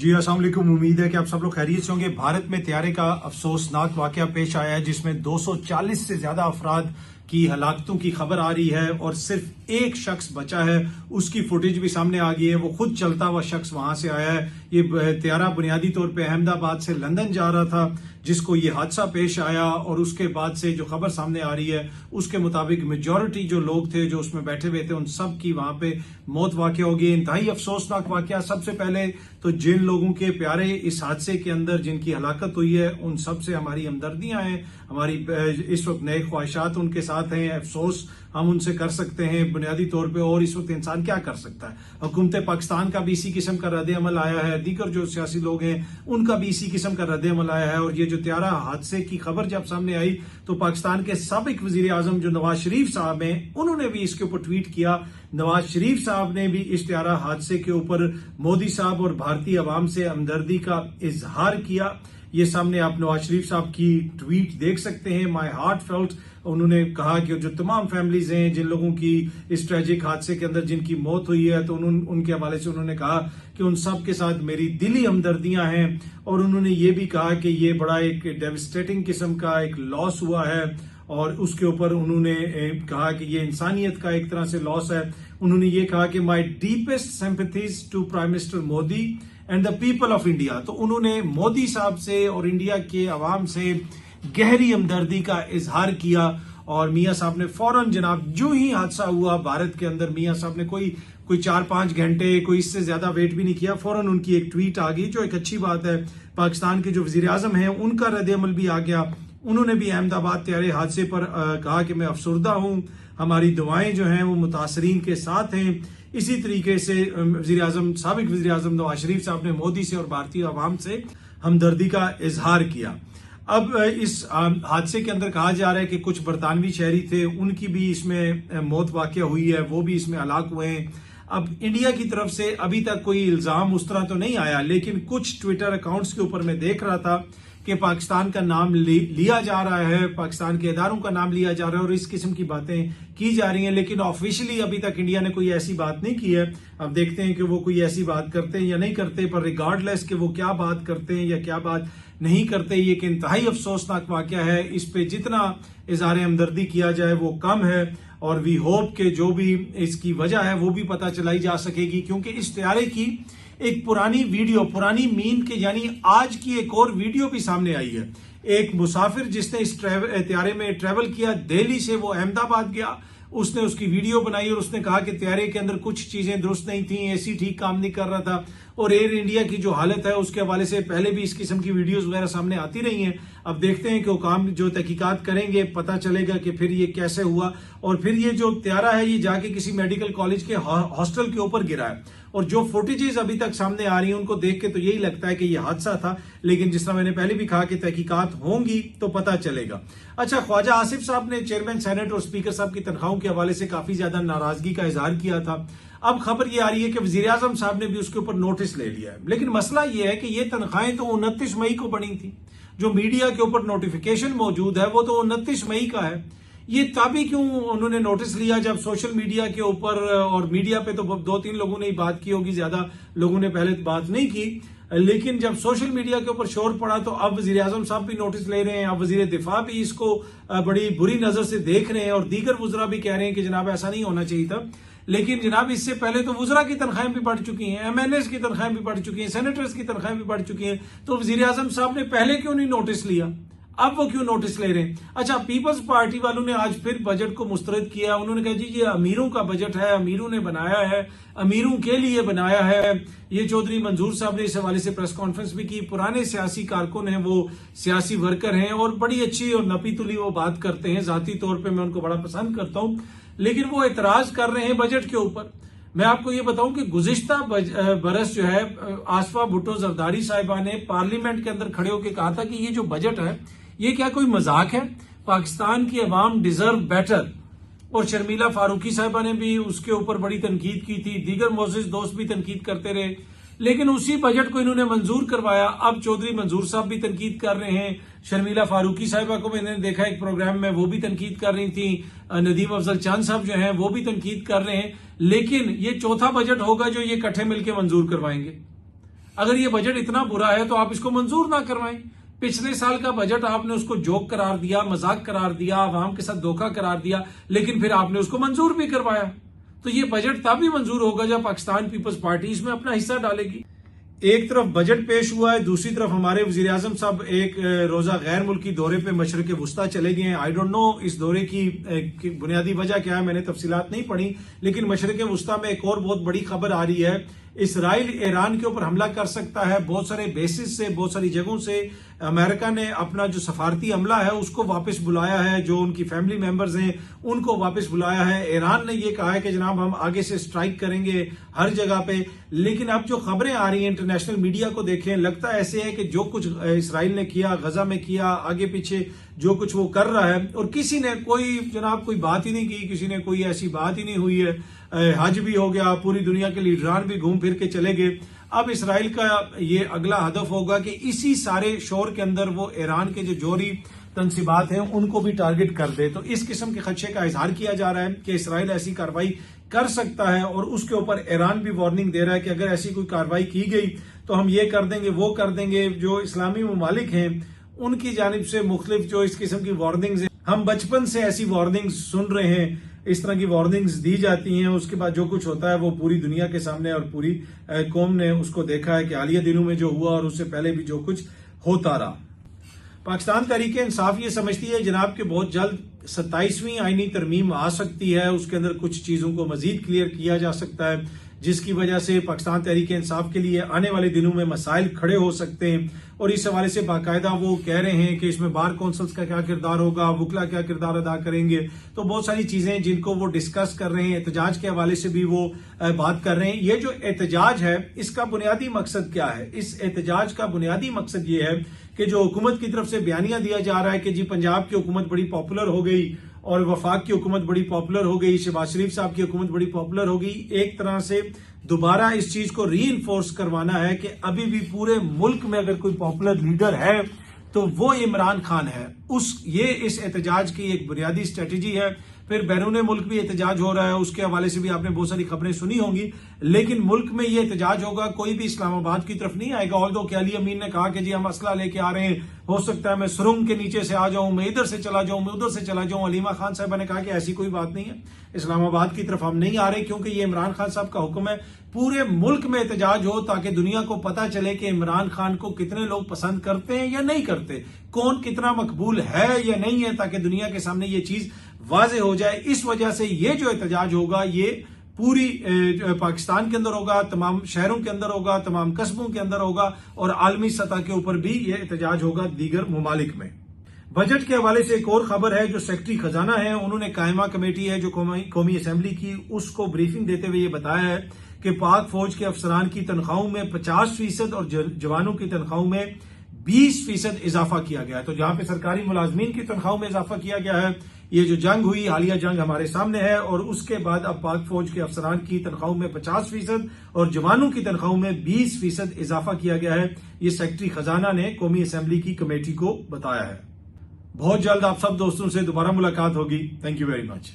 जी अस्सलाम वालेकुम। उम्मीद है कि आप सब लोग खैरियत से होंगे। भारत में तैयारे का अफसोसनाक वाकया पेश आया है जिसमें 240 से ज्यादा अफराद की हलाकतों की खबर आ रही है और सिर्फ एक शख्स बचा है। उसकी फुटेज भी सामने आ गई है। वो खुद चलता हुआ शख्स वहां से आया है। ये तैयारा बुनियादी तौर पे अहमदाबाद से लंदन जा रहा था जिसको ये हादसा पेश आया और उसके बाद से जो खबर सामने आ रही है उसके मुताबिक मेजॉरिटी जो लोग थे जो उसमें बैठे हुए थे उन सब की वहां पे मौत वाक़या हो गई। इंतहाई अफसोसनाक वाकया। सबसे पहले तो जिन लोगों के प्यारे इस हादसे के अंदर जिनकी हलाकत हुई है उन सब से हमारी हमदर्दियां हैं, हमारी इस वक्त नए ख्वाहिशात उनके साथ हैं। अफसोस हम उनसे कर सकते हैं बुनियादी तौर पे, और इस वक्त इंसान क्या कर सकता है। हुकूमत पाकिस्तान का भी इसी किस्म का रद्द अमल आया है, दीगर जो सियासी लोग हैं उनका भी इसी किस्म का रद्द अमल आया है। और ये जो तैयारा हादसे की खबर जब सामने आई तो पाकिस्तान के साबिक वजीर आजम जो नवाज शरीफ साहब हैं उन्होंने भी इसके ऊपर ट्वीट किया। नवाज शरीफ साहब ने भी इस तैयारा हादसे के ऊपर मोदी साहब और भारतीय अवाम से हमदर्दी का इजहार किया। ये सामने आप नवाज शरीफ साहब की ट्वीट देख सकते हैं। माई हार्ट फेल्ट, उन्होंने कहा कि जो तमाम फैमिलीज हैं जिन लोगों की इस ट्रेजिक हादसे के अंदर जिनकी मौत हुई है तो उनके हवाले से उन्होंने कहा कि उन सब के साथ मेरी दिली हमदर्दियां हैं। और उन्होंने ये भी कहा कि ये बड़ा एक डेविस्टेटिंग किस्म का एक लॉस हुआ है और उसके ऊपर उन्होंने कहा कि ये इंसानियत का एक तरह से लॉस है। उन्होंने ये कहा कि my deepest sympathies to prime minister Modi and the people of India. तो उन्होंने मोदी साहब से और इंडिया के अवाम से गहरी हमदर्दी का इजहार किया। और मियां साहब ने फौरन जनाब जो ही हादसा हुआ भारत के अंदर, मियां साहब ने कोई 4-5 घंटे कोई इससे ज्यादा वेट भी नहीं किया, फौरन उनकी एक ट्वीट आ गई जो एक अच्छी बात है। पाकिस्तान के जो वजीर आजम हैं उनका रद्द अमल भी आ गया। उन्होंने भी अहमदाबाद तैयारे हादसे पर कहा कि मैं अफसुर्दा हूं, हमारी दुआएं जो हैं वो मुतासरीन के साथ हैं। इसी तरीके से साबिक वजीर आजम नवाज शरीफ साहब ने मोदी से और भारतीय अवाम से हमदर्दी का इजहार किया। अब इस हादसे के अंदर कहा जा रहा है कि कुछ बरतानवी शहरी थे, उनकी भी इसमें मौत वाक़या हुई है, वो भी इसमें हलाक हुए हैं। अब इंडिया की तरफ से अभी तक कोई इल्जाम उस तरह तो नहीं आया, लेकिन कुछ ट्विटर अकाउंट्स के ऊपर मैं देख रहा था कि पाकिस्तान का नाम लिया जा रहा है, पाकिस्तान के इदारों का नाम लिया जा रहा है और इस किस्म की बातें की जा रही हैं। लेकिन ऑफिशियली अभी तक इंडिया ने कोई ऐसी बात नहीं की है। अब देखते हैं कि वो कोई ऐसी बात करते हैं या नहीं करते, पर रिगार्डलेस कि वो क्या बात करते हैं या क्या बात नहीं करते, ये कि इंतहाई अफसोसनाक वाकया है। इस पे जितना इजहार हमदर्दी किया जाए वो कम है और वी होप के जो भी इसकी वजह है वो भी पता चलाई जा सकेगी। क्योंकि इस तैयारे की एक पुरानी वीडियो, पुरानी मीम के यानी आज की एक और वीडियो भी सामने आई है। एक मुसाफिर जिसने इस तैयारे में ट्रेवल किया, दिल्ली से वो अहमदाबाद गया, उसने उसकी वीडियो बनाई और उसने कहा कि तैयारे के अंदर कुछ चीजें दुरुस्त नहीं थी, एसी ठीक काम नहीं कर रहा था। और एयर इंडिया की जो हालत है उसके हवाले से पहले भी इस किस्म की वीडियोस वगैरह सामने आती रही हैं। अब देखते हैं कि हुकाम जो तहकीकात करेंगे, पता चलेगा कि फिर ये कैसे हुआ। और फिर ये जो तैयारा है ये जाके किसी मेडिकल कॉलेज के हॉस्टल के ऊपर गिरा है। और जो फुटेजेस अभी तक सामने आ रही हैं उनको देख के तो यही लगता है कि ये हादसा था, लेकिन जिस तरह मैंने पहले भी कहा कि तहकीकात होंगी तो पता चलेगा। अच्छा, ख्वाजा आसिफ साहब ने चेयरमैन सेनेट और स्पीकर साहब की तनख्वाहों के हवाले से काफी ज्यादा नाराजगी का इजहार किया था। अब खबर ये आ रही है कि वजीर आजम साहब ने भी उसके ऊपर नोटिस ले लिया है। लेकिन मसला ये है कि ये तनख्वाहें तो 29 मई को बनी थी। जो मीडिया के ऊपर नोटिफिकेशन मौजूद है वो तो 29 मई का है। ये तभी क्यों उन्होंने नोटिस लिया जब सोशल मीडिया के ऊपर, और मीडिया पे तो 2-3 लोगों ने ही बात की होगी, ज्यादा लोगों ने पहले बात नहीं की, लेकिन जब सोशल मीडिया के ऊपर शोर पड़ा तो अब वजीर आजम साहब भी नोटिस ले रहे हैं। अब वजीर दिफा भी इसको बड़ी बुरी नजर से देख रहे हैं और दीगर वुजरा भी कह रहे हैं कि जनाब ऐसा नहीं होना चाहिए था। लेकिन जनाब इससे पहले तो वुजरा की तनख्वाहें भी बढ़ चुकी हैं, एमएनएस की तनख्वाहें भी बढ़ चुकी हैं, सेनेटर्स की तनख्वाहें भी बढ़ चुकी हैं। तो वजीर आजम साहब ने पहले क्यों नहीं नोटिस लिया, अब वो क्यों नोटिस ले रहे हैं? अच्छा, पीपल्स पार्टी वालों ने आज फिर बजट को मुस्तरद किया। उन्होंने कहा जी ये अमीरों का बजट है, अमीरों ने बनाया है, अमीरों के लिए बनाया है। ये चौधरी मंजूर साहब ने इस हवाले से प्रेस कॉन्फ्रेंस भी की। पुराने सियासी कारकुन हैं, वो सियासी वर्कर हैं और बड़ी अच्छी और नपी तुली वो बात करते हैं। जाती तौर पर मैं उनको बड़ा पसंद करता हूं, लेकिन वो एतराज कर रहे हैं बजट के ऊपर। मैं आपको ये बताऊं कि गुज़िश्ता बरस जो है आसफा भुट्टो जरदारी साहिबा ने पार्लियामेंट के अंदर खड़े होकर कहा था कि ये जो बजट है ये क्या कोई मजाक है, पाकिस्तान की अवाम डिजर्व बेटर। और शर्मिला फारूकी साहिबा ने भी उसके ऊपर बड़ी तनकीद की थी, दीगर मोअज़्ज़िज़ दोस्त भी तनकीद करते रहे, लेकिन उसी बजट को इन्होंने मंजूर करवाया। अब चौधरी मंजूर साहब भी तनकीद कर रहे हैं, शर्मिला फारूकी साहिबा को मैंने देखा एक प्रोग्राम में, वो भी तनकीद कर रही थी, नदीम अफजल चांद साहब जो हैं वो भी तनकीद कर रहे हैं। लेकिन ये चौथा बजट होगा जो ये इकट्ठे मिलकर मंजूर करवाएंगे। اگر یہ بجٹ اتنا برا ہے تو آپ اس کو منظور نہ کروائیں. پچھلے سال کا بجٹ آپ نے اس کو جوک قرار دیا, مذاق قرار دیا, عوام کے ساتھ دھوکہ قرار دیا, لیکن پھر آپ نے اس کو منظور بھی کروایا. تو یہ بجٹ تب ہی منظور ہوگا جب پاکستان پیپلز پارٹی اس میں اپنا حصہ ڈالے گی. ایک طرف بجٹ پیش ہوا ہے, دوسری طرف ہمارے وزیر اعظم صاحب ایک روزہ غیر ملکی دورے پہ مشرق وسطیٰ چلے گئے ہیں. آئی ڈونٹ نو اس دورے کی بنیادی وجہ کیا ہے, میں نے تفصیلات نہیں پڑھی, لیکن مشرق وسطیٰ میں ایک اور بہت بڑی خبر آ رہی ہے. اسرائیل ایران کے اوپر حملہ کر سکتا ہے. بہت سارے بیسز سے, بہت ساری جگہوں سے امریکہ نے اپنا جو سفارتی عملہ ہے اس کو واپس بلایا ہے, جو ان کی فیملی ممبرز ہیں ان کو واپس بلایا ہے. ایران نے یہ کہا ہے کہ جناب ہم آگے سے سٹرائک کریں گے ہر جگہ پہ. لیکن اب جو خبریں آ رہی ہیں انٹرنیشنل میڈیا کو دیکھیں, لگتا ایسے ہے کہ جو کچھ اسرائیل نے کیا, غزہ میں کیا, آگے پیچھے جو کچھ وہ کر رہا ہے, اور کسی نے کوئی بات ہی نہیں کی, کسی نے کوئی ایسی بات ہی نہیں ہوئی ہے. حج بھی ہو گیا, پوری دنیا کے لیڈران بھی گھوم پھر کے چلے گئے. اب اسرائیل کا یہ اگلا ہدف ہوگا کہ اسی سارے شور کے اندر وہ ایران کے جو جوہری تنصیبات ہیں ان کو بھی ٹارگٹ کر دے. تو اس قسم کے خدشے کا اظہار کیا جا رہا ہے کہ اسرائیل ایسی کارروائی کر سکتا ہے, اور اس کے اوپر ایران بھی وارننگ دے رہا ہے کہ اگر ایسی کوئی کارروائی کی گئی تو ہم یہ کر دیں گے, وہ کر دیں گے. جو اسلامی ممالک ہیں ان کی جانب سے مختلف جو اس قسم کی وارننگز ہیں, ہم بچپن سے ایسی وارننگز سن رہے ہیں, اس طرح کی وارننگز دی جاتی ہیں. اس کے بعد جو کچھ ہوتا ہے وہ پوری دنیا کے سامنے اور پوری قوم نے اس کو دیکھا ہے کہ حالیہ دنوں میں جو ہوا اور اس سے پہلے بھی جو کچھ ہوتا رہا. پاکستان تحریک انصاف یہ سمجھتی ہے جناب کہ بہت جلد 27ویں آئینی ترمیم آ سکتی ہے. اس کے اندر کچھ چیزوں کو مزید کلیئر کیا جا سکتا ہے, جس کی وجہ سے پاکستان تحریک انصاف کے لیے آنے والے دنوں میں مسائل کھڑے ہو سکتے ہیں. اور اس حوالے سے باقاعدہ وہ کہہ رہے ہیں کہ اس میں بار کونسلز کا کیا کردار ہوگا, وکلا کیا کردار ادا کریں گے. تو بہت ساری چیزیں جن کو وہ ڈسکس کر رہے ہیں. احتجاج کے حوالے سے بھی وہ بات کر رہے ہیں. یہ جو احتجاج ہے اس کا بنیادی مقصد کیا ہے؟ اس احتجاج کا بنیادی مقصد یہ ہے کہ جو حکومت کی طرف سے بیانیہ دیا جا رہا ہے کہ جی پنجاب کی حکومت بڑی پاپولر ہو گئی اور وفاق کی حکومت بڑی پاپولر ہو گئی, شہباز شریف صاحب کی حکومت بڑی پاپولر ہو گئی, ایک طرح سے دوبارہ اس چیز کو ری انفورس کروانا ہے کہ ابھی بھی پورے ملک میں اگر کوئی پاپولر لیڈر ہے تو وہ عمران خان ہے. یہ اس احتجاج کی ایک بنیادی اسٹریٹجی ہے. پھر بیرون ملک بھی احتجاج ہو رہا ہے, اس کے حوالے سے بھی آپ نے بہت ساری خبریں سنی ہوں گی, لیکن ملک میں یہ احتجاج ہوگا, کوئی بھی اسلام آباد کی طرف نہیں آئے گا. آلدو کہ علی امین نے کہا کہ جی ہم اسلحہ لے کے آ رہے ہیں, ہو سکتا ہے میں سرنگ کے نیچے سے آ جاؤں, میں ادھر سے چلا جاؤں, میں ادھر سے چلا جاؤں. علیمہ خان صاحبہ نے کہا کہ ایسی کوئی بات نہیں ہے, اسلام آباد کی طرف ہم نہیں آ رہے, کیونکہ یہ عمران خان صاحب کا حکم ہے. پورے ملک میں احتجاج ہو تاکہ دنیا کو پتا چلے کہ عمران خان کو کتنے لوگ پسند کرتے ہیں یا نہیں کرتے, کون کتنا مقبول ہے یا نہیں ہے, تاکہ دنیا کے سامنے یہ چیز واضح ہو جائے. اس وجہ سے یہ جو احتجاج ہوگا یہ پوری پاکستان کے اندر ہوگا, تمام شہروں کے اندر ہوگا, تمام قصبوں کے اندر ہوگا, اور عالمی سطح کے اوپر بھی یہ احتجاج ہوگا دیگر ممالک میں. بجٹ کے حوالے سے ایک اور خبر ہے, جو سیکرٹری خزانہ ہے انہوں نے قائمہ کمیٹی ہے جو قومی اسمبلی کی, اس کو بریفنگ دیتے ہوئے یہ بتایا ہے کہ پاک فوج کے افسران کی تنخواہوں میں 50% اور جوانوں کی تنخواہوں میں 20% اضافہ کیا گیا ہے. تو جہاں پہ سرکاری ملازمین کی تنخواہوں میں اضافہ کیا گیا ہے, یہ جو جنگ ہوئی, حالیہ جنگ ہمارے سامنے ہے, اور اس کے بعد اب پاک فوج کے افسران کی تنخواہوں میں 50% اور جوانوں کی تنخواہوں میں 20% اضافہ کیا گیا ہے. یہ سیکرٹری خزانہ نے قومی اسمبلی کی کمیٹی کو بتایا ہے. بہت جلد آپ سب دوستوں سے دوبارہ ملاقات ہوگی. Thank you very much.